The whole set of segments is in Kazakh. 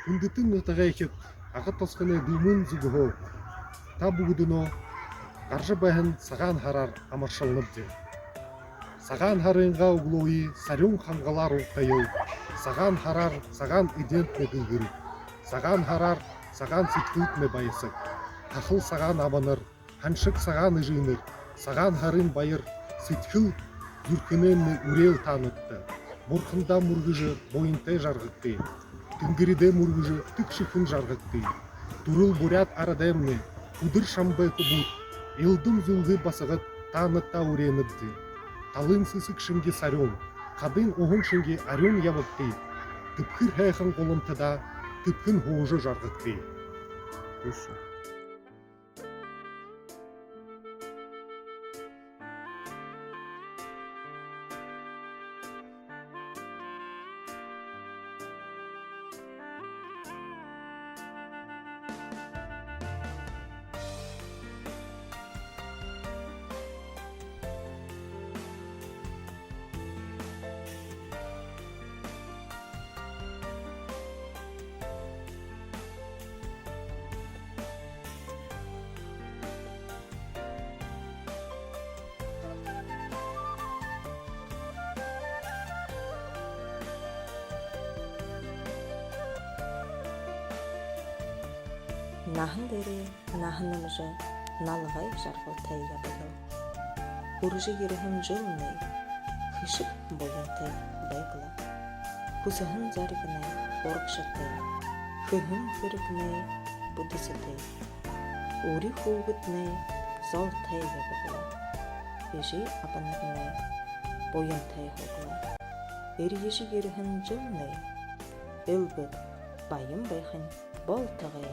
Хүндэтэн нутагайхит агат тосгоны дүүмэн зүгөхөө та бүгдөнөө гаржа байхын сагаан хараар амаршалнавдэ. Сагаан харынгаа углууи сариун хангалаар уутаяв. Сагаан хараар сагаан идент нэгэр. Сагаан хараар сагаан сэтгүүт мэ баясаг. Тахал сагаан аванар, ханшиг сагаан ижинэр, сагаан харын баяр сэтгэл зүрхнэн үрээл таанатта. Бурхандаа мөргөж буянтай жаргадтыг. Тэнгэридээ мөргөж түг шихэн жаргадтыг. Дүрэл бурят арадэмнэ, өдөр шамбай хубут, элдэн зүлгы басагат таанатта үрэнэддэ. Талын сысык шинги сариун, кадын ухун шинги ариун явагдтыг. Түпхэр хайхан голомтада түпхэн хуужу жаргадтыг. Нахан дээрээ нахан намжа налгай жаргалтай ябалав. Үржи ерхэн жолны хишиг боянтай байгла. Хүсхэн заргнэ урагшатай. Хөхөн хэрэгнэ будисэтэй. Үри хүүгэтнэ золтай ябагла. Иши апанарнэ боянтай хогла. Эрийши ерхэн жолны элбэт баян байхан болтагай.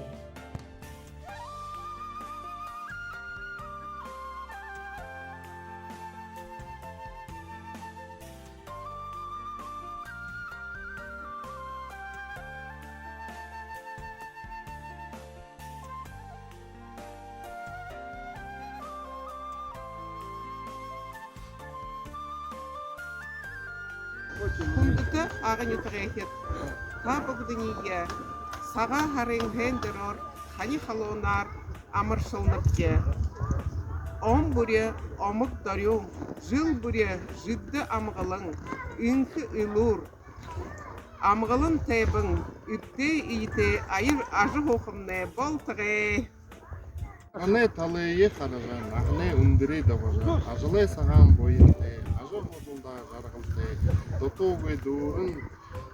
Хүндүтэ агын утгайхет та бүгднийг сага харын хендерор хани халуунаар амаршалнавчэ. Он бүрэ омог дөрөв жил бүрэ жиддэ амгалан инх илур амгалан тэбэн үтте ите айр ажы хохомне болтгай. Ане талые хараган, ане үндірей даважан, ажылай саған бойынте, ажы модулда жарғымте, дотовы дұрын,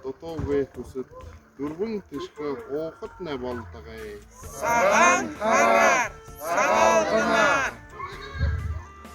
дотовы күсіт, дұрбың тішкі оқыт не болтағай. Саған харар!